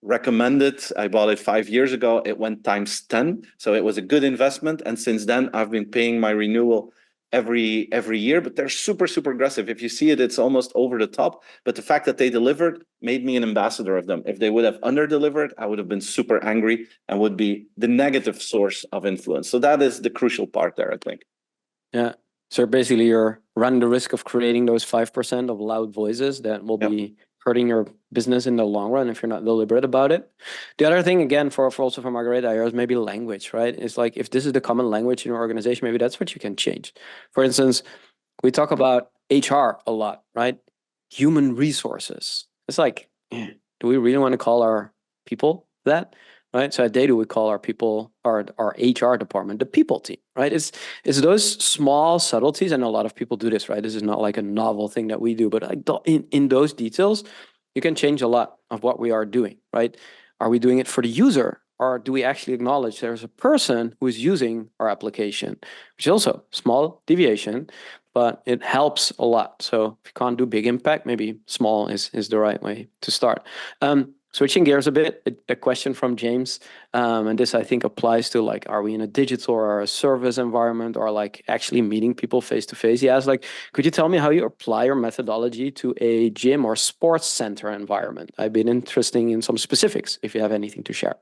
recommended. I bought it 5 years ago. It went times 10. So it was a good investment. And since then, I've been paying my renewal every year, but they're super, super aggressive. If you see it, it's almost over the top. But the fact that they delivered made me an ambassador of them. If they would have under-delivered, I would have been super angry and would be the negative source of influence. So that is the crucial part there, I think. Yeah. So basically you're running the risk of creating those 5% of loud voices that will be hurting your business in the long run if you're not deliberate about it. The other thing, again, for also for Margaretha, is maybe language, right? It's like, if this is the common language in your organization, maybe that's what you can change. For instance, we talk about HR a lot, right? Human resources. It's like, do we really want to call our people that? Right? So at Theydo, we call our people, our HR department, the people team, right? It's those small subtleties, and a lot of people do this, right? This is not like a novel thing that we do, but in those details, you can change a lot of what we are doing, right? Are we doing it for the user, or do we actually acknowledge there's a person who is using our application, which is also small deviation, but it helps a lot. So if you can't do big impact, maybe small is the right way to start. Switching gears a bit, a question from James, and this I think applies to like, are we in a digital or a service environment, or like actually meeting people face to face? He asks, like, could you tell me how you apply your methodology to a gym or sports center environment? I've been interested in some specifics if you have anything to share.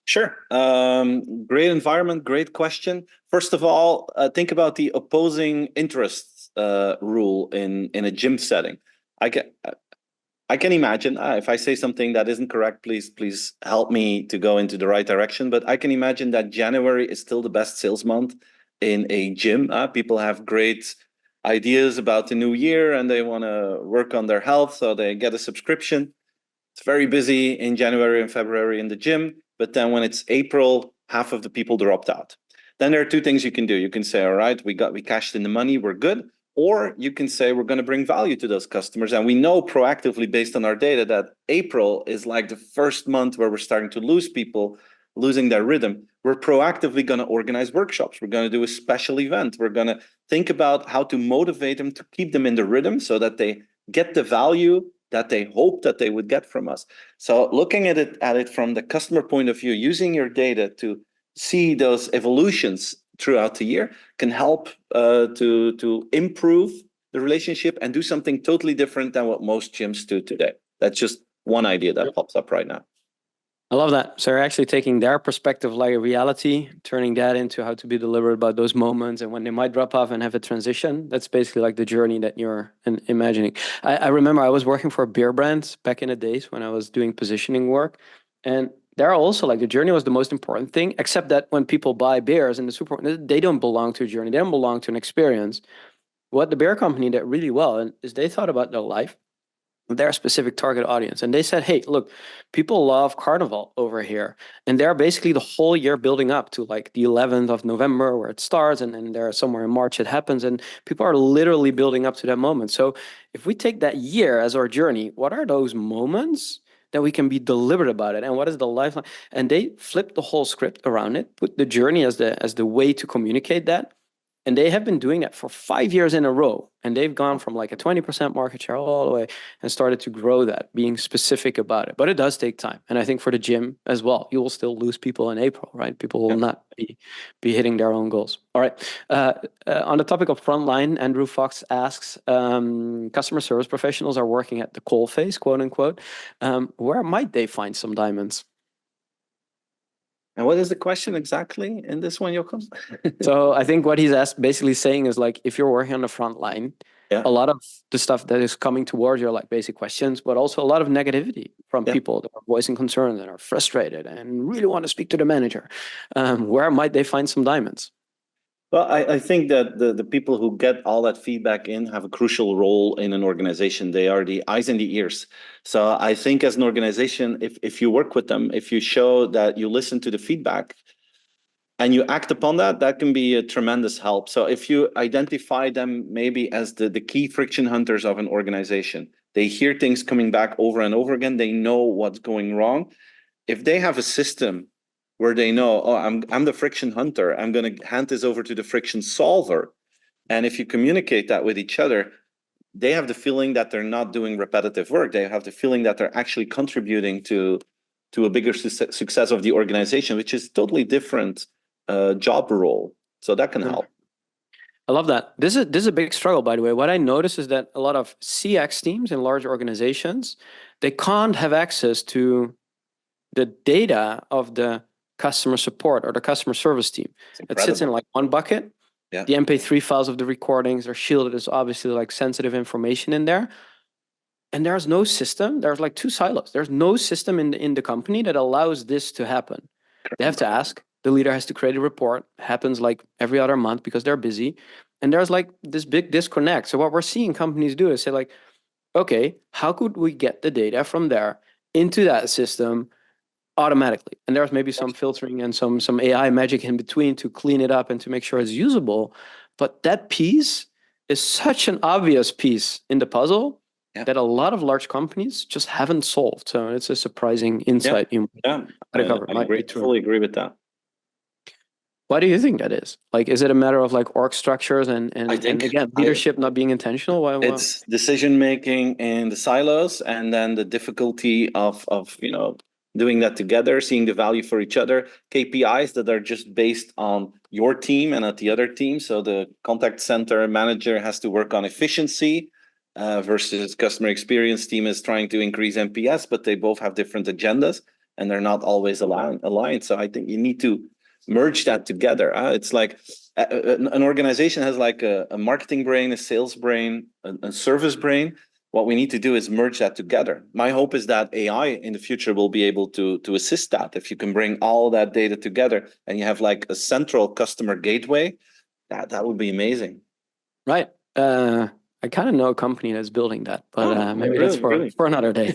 Sure. Great environment, great question. First of all, think about the opposing interests rule in a gym setting. I can imagine, if I say something that isn't correct, please help me to go into the right direction. But I can imagine that January is still the best sales month in a gym. People have great ideas about the new year and they want to work on their health, so they get a subscription. It's very busy in January and February in the gym, but then when it's April, half of the people dropped out. Then there are two things you can do. You can say, all right, we cashed in the money, we're good. Or you can say, we're going to bring value to those customers. And we know proactively based on our data that April is like the first month where we're starting to lose people, losing their rhythm. We're proactively going to organize workshops. We're going to do a special event. We're going to think about how to motivate them to keep them in the rhythm so that they get the value that they hope that they would get from us. So looking at it from the customer point of view, using your data to see those evolutions throughout the year can help to improve the relationship and do something totally different than what most gyms do today. That's just one idea that pops up right now. I love that. So you're actually taking their perspective like a reality, turning that into how to be deliberate about those moments and when they might drop off and have a transition. That's basically like the journey that you're imagining. I remember I was working for a beer brand back in the days when I was doing positioning work. And there also like the journey was the most important thing, except that when people buy beers in the supermarket, they don't belong to a journey. They don't belong to an experience. What the beer company did really well is they thought about their life, their specific target audience. And they said, hey, look, people love Carnival over here. And they're basically the whole year building up to like the 11th of November where it starts. And then there somewhere in March it happens. And people are literally building up to that moment. So if we take that year as our journey, what are those moments that we can be deliberate about it? And what is the lifeline? And they flipped the whole script around it, put the journey as the way to communicate that. And they have been doing that for 5 years in a row. And they've gone from like a 20% market share all the way and started to grow that, being specific about it. But it does take time. And I think for the gym as well, you will still lose people in April, right? People will not be hitting their own goals. All right. On the topic of frontline, Andrew Fox asks, customer service professionals are working at the coal face, quote unquote. Where might they find some diamonds? And what is the question exactly in this one, Jochem? So I think what he's basically saying is like, if you're working on the front line, a lot of the stuff that is coming towards you are like basic questions, but also a lot of negativity from people that are voicing concerns and are frustrated and really want to speak to the manager. Where might they find some diamonds? Well, I think that the people who get all that feedback in have a crucial role in an organization. They are the eyes and the ears. So I think as an organization, if you work with them, if you show that you listen to the feedback and you act upon that, that can be a tremendous help. So if you identify them maybe as the key friction hunters of an organization, they hear things coming back over and over again, they know what's going wrong. If they have a system where they know, oh, I'm the friction hunter, I'm going to hand this over to the friction solver. And if you communicate that with each other, they have the feeling that they're not doing repetitive work. They have the feeling that they're actually contributing to a bigger success of the organization, which is totally different job role. So that can help. I love that. This is a big struggle, by the way. What I notice is that a lot of CX teams in large organizations, they can't have access to the data of the customer support or the customer service team. It sits in like one bucket. The MP3 files of the recordings are shielded as obviously like sensitive information in there. And there's no system. There's like two silos. There's no system in the company that allows this to happen. They have to ask. The leader has to create a report. It happens like every other month because they're busy. And there's like this big disconnect. So what we're seeing companies do is say like, okay, how could we get the data from there into that system automatically? And there's maybe some filtering and some AI magic in between to clean it up and to make sure it's usable. But that piece is such an obvious piece in the puzzle that a lot of large companies just haven't solved. So it's a surprising insight. I fully agree with that. Why do you think that is? Like, is it a matter of like org structures and again, leadership not being intentional? Why? It's decision making in the silos, and then the difficulty of doing that together, seeing the value for each other, KPIs that are just based on your team and not the other team. So the contact center manager has to work on efficiency versus customer experience team is trying to increase NPS, but they both have different agendas and they're not always aligned. So I think you need to merge that together. It's like an organization has like a marketing brain, a sales brain, a service brain. What we need to do is merge that together. My hope is that AI in the future will be able to assist that. If you can bring all that data together and you have like a central customer gateway That would be amazing. Right. I kind of know a company that's building that, but maybe that's Really? for another day.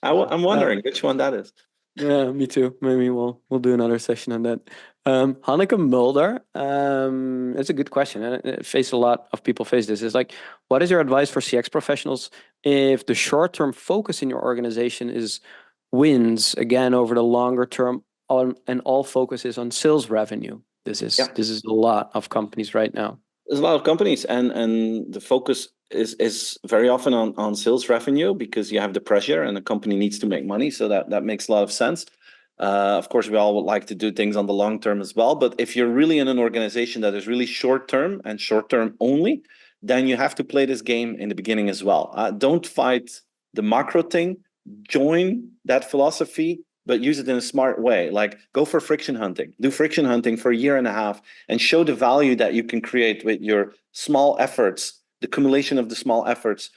I'm wondering which one that is. Yeah, me too. Maybe we'll do another session on that. Hanneke Mulder, it's a good question, and a lot of people face this. Is like, what is your advice for CX professionals if the short-term focus in your organization is wins again over the longer term and all focus is on sales revenue? This is a lot of companies right now. There's a lot of companies, and the focus is very often on sales revenue because you have the pressure and the company needs to make money. So that makes a lot of sense. Of course, we all would like to do things on the long term as well. But if you're really in an organization that is really short term and short term only, then you have to play this game in the beginning as well. Don't fight the macro thing. Join that philosophy, but use it in a smart way. Like, go for friction hunting. Do friction hunting for a year and a half and show the value that you can create with your small efforts, the accumulation of the small efforts,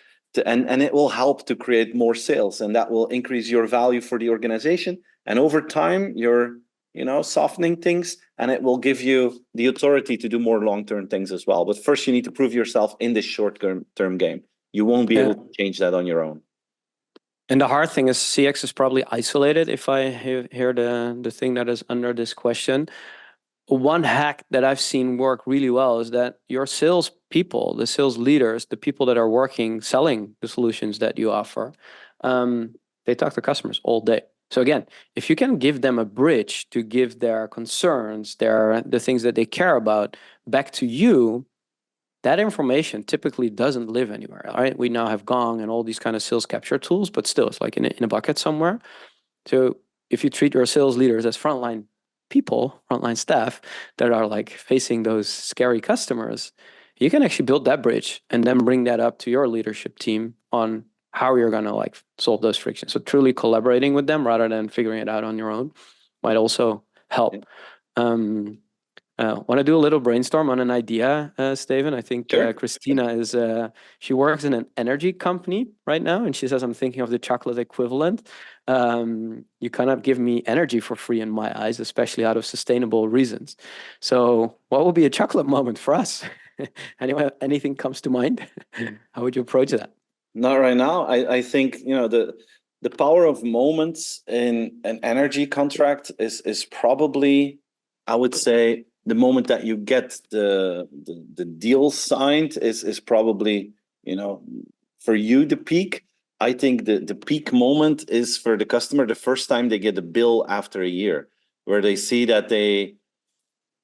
and it will help to create more sales, and that will increase your value for the organization. And over time, you're softening things, and it will give you the authority to do more long-term things as well. But first, you need to prove yourself in this short-term game. You won't be able to change that on your own. And the hard thing is CX is probably isolated. If I hear the thing that is under this question, one hack that I've seen work really well is that your sales people, the sales leaders, the people that are working, selling the solutions that you offer, they talk to customers all day. So again, if you can give them a bridge to give their concerns, the things that they care about back to you, that information typically doesn't live anywhere. All right, we now have Gong and all these kind of sales capture tools, but still, it's like in a bucket somewhere. So if you treat your sales leaders as frontline people, frontline staff that are like facing those scary customers, you can actually build that bridge and then bring that up to your leadership team on how you're going to like solve those frictions. So truly collaborating with them rather than figuring it out on your own might also help. Want to do a little brainstorm on an idea, Steven? I think Sure. Christina she works in an energy company right now, and she says, I'm thinking of the chocolate equivalent. You kind of give me energy for free in my eyes, especially out of sustainable reasons. So what would be a chocolate moment for us? Anyway, anything comes to mind? How would you approach that? Not right now. I think the power of moments in an energy contract is probably, I would say, the moment that you get the deal signed is probably, for you the peak. I think the peak moment is for the customer the first time they get a bill after a year, where they see that they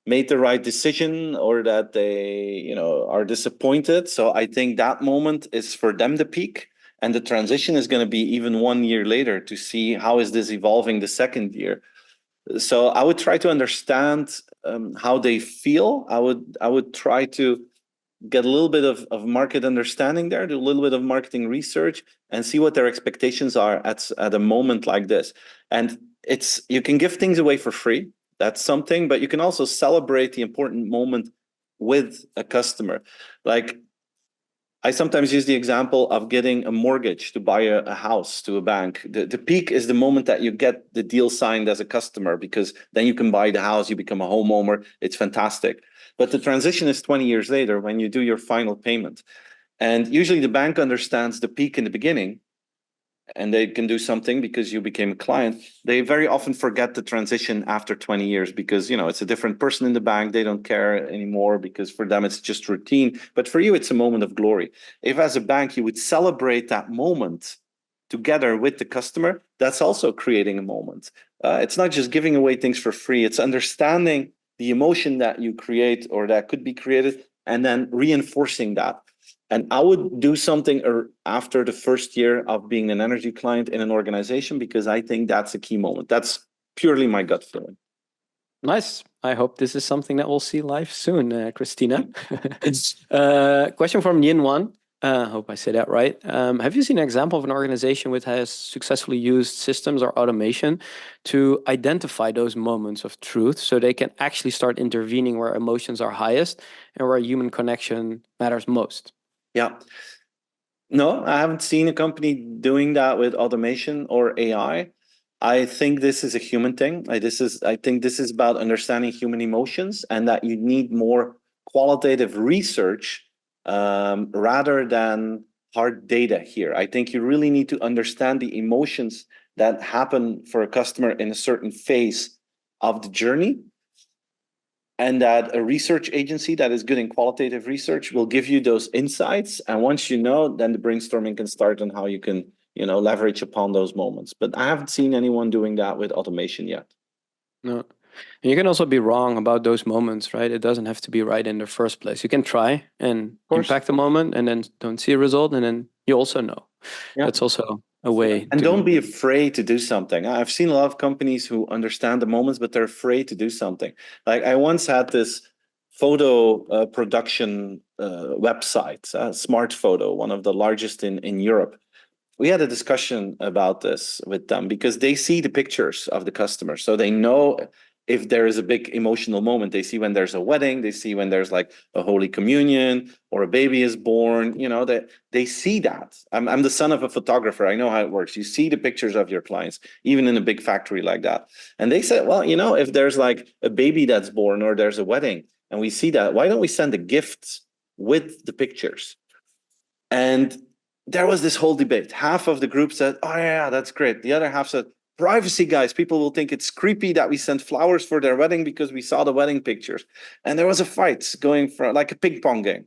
made the right decision or that they are disappointed. So I think that moment is for them the peak, and the transition is going to be even 1 year later to see how is this evolving the second year. So I would try to understand how they feel. I would try to get a little bit of market understanding there, do a little bit of marketing research, and see what their expectations are at a moment like this. And you can give things away for free. That's something, but you can also celebrate the important moment with a customer. Like, I sometimes use the example of getting a mortgage to buy a house to a bank. The peak is the moment that you get the deal signed as a customer, because then you can buy the house, you become a homeowner. It's fantastic. But the transition is 20 years later when you do your final payment. And usually the bank understands the peak in the beginning, and they can do something because you became a client. They very often forget the transition after 20 years because, it's a different person in the bank. They don't care anymore because for them, it's just routine. But for you, it's a moment of glory. If as a bank, you would celebrate that moment together with the customer, that's also creating a moment. It's not just giving away things for free. It's understanding the emotion that you create or that could be created and then reinforcing that. And I would do something after the first year of being an energy client in an organization, because I think that's a key moment. That's purely my gut feeling. Nice. I hope this is something that we'll see live soon, Christina. Question from Yin Wan. Hope I say that right. Have you seen an example of an organization which has successfully used systems or automation to identify those moments of truth so they can actually start intervening where emotions are highest and where human connection matters most? Yeah. No, I haven't seen a company doing that with automation or AI. I think this is a human thing. I think this is about understanding human emotions, and that you need more qualitative research rather than hard data here. I think you really need to understand the emotions that happen for a customer in a certain phase of the journey, and that a research agency that is good in qualitative research will give you those insights. And once you know, then the brainstorming can start on how you can, leverage upon those moments. But I haven't seen anyone doing that with automation yet. No. And you can also be wrong about those moments, right? It doesn't have to be right in the first place. You can try and impact the moment and then don't see a result, and then you also know. Yeah. That's also a way. And don't be afraid to do something. I've seen a lot of companies who understand the moments, but they're afraid to do something. Like I once had this photo production website, Smart Photo, one of the largest in Europe. We had a discussion about this with them because they see the pictures of the customer. So they know if there is a big emotional moment. They see when there's a wedding, they see when there's like a Holy Communion or a baby is born, that they see that. I'm the son of a photographer. I know how it works. You see the pictures of your clients, even in a big factory like that. And they said, well, if there's like a baby that's born or there's a wedding and we see that, why don't we send the gifts with the pictures? And there was this whole debate. Half of the group said, oh yeah, that's great. The other half said, privacy, guys. People will think it's creepy that we sent flowers for their wedding because we saw the wedding pictures. And there was a fight going for like a ping pong game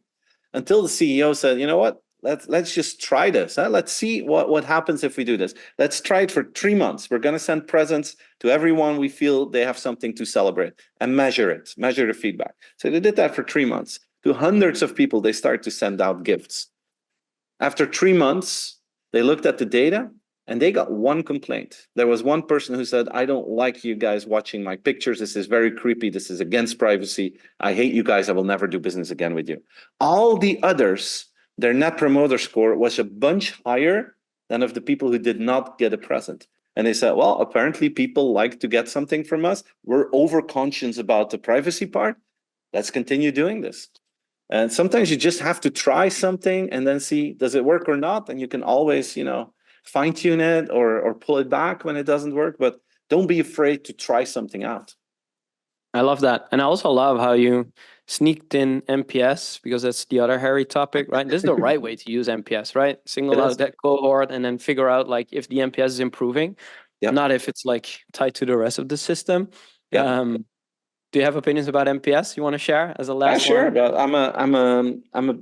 until the CEO said, you know what? Let's just try this. Huh? Let's see what happens if we do this. Let's try it for 3 months. We're going to send presents to everyone we feel they have something to celebrate and measure the feedback. So they did that for 3 months. To hundreds of people, they start to send out gifts. After 3 months, they looked at the data and they got one complaint. There was one person who said, I don't like you guys watching my pictures. This is very creepy. This is against privacy. I hate you guys. I will never do business again with you. All the others, their net promoter score was a bunch higher than of the people who did not get a present. And they said, well, apparently people like to get something from us. We're overconscious about the privacy part. Let's continue doing this. And sometimes you just have to try something and then see, does it work or not? And you can always, fine tune it or pull it back when it doesn't work, but don't be afraid to try something out. I love that. And I also love how you sneaked in NPS, because that's the other hairy topic, right? This is the right way to use NPS, right? Single out that cohort and then figure out like if the NPS is improving, not if it's like tied to the rest of the system. Do you have opinions about NPS you want to share as a last one? Sure, but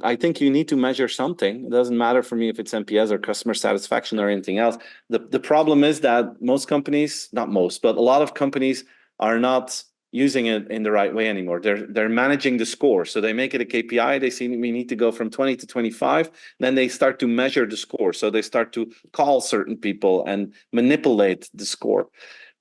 I think you need to measure something. It doesn't matter for me if it's NPS or customer satisfaction or anything else. The problem is that most companies, not most, but a lot of companies are not using it in the right way anymore. They're managing the score. So they make it a KPI. They see we need to go from 20 to 25. Then they start to measure the score. So they start to call certain people and manipulate the score.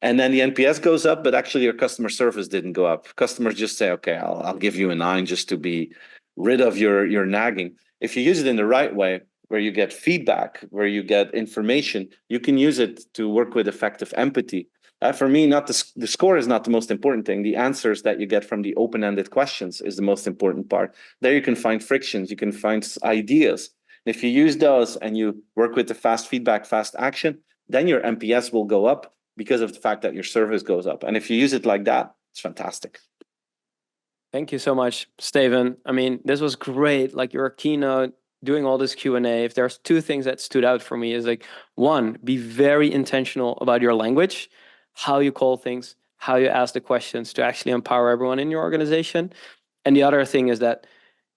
And then the NPS goes up, but actually your customer service didn't go up. Customers just say, okay, I'll give you a 9 just to be rid of your nagging. If you use it in the right way, where you get feedback, where you get information, you can use it to work with effective empathy. For me, not the score is not the most important thing. The answers that you get from the open-ended questions is the most important part. There you can find frictions, you can find ideas. And if you use those and you work with the fast feedback, fast action, then your NPS will go up because of the fact that your service goes up. And if you use it like that, it's fantastic. Thank you so much, Steven. I mean, this was great. Like your keynote, doing all this Q&A. If there's 2 things that stood out for me is like, 1, be very intentional about your language, how you call things, how you ask the questions to actually empower everyone in your organization. And the other thing is that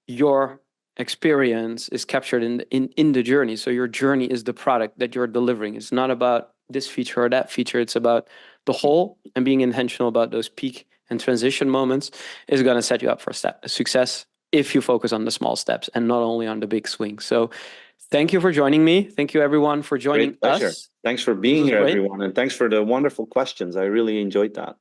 your experience is captured in the journey. So your journey is the product that you're delivering. It's not about this feature or that feature. It's about the whole, and being intentional about those peak and transition moments is going to set you up for success if you focus on the small steps and not only on the big swing. So thank you for joining me. Thank you everyone for joining us. Thanks for being here, everyone. And thanks for the wonderful questions. I really enjoyed that.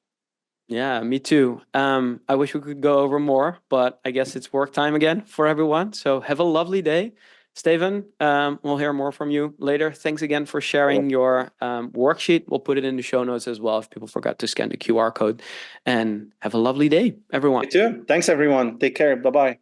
Yeah, me too. I wish we could go over more, but I guess it's work time again for everyone. So have a lovely day. Steven, we'll hear more from you later. Thanks again for sharing your worksheet. We'll put it in the show notes as well if people forgot to scan the QR code. And have a lovely day, everyone. You too. Thanks, everyone. Take care. Bye-bye.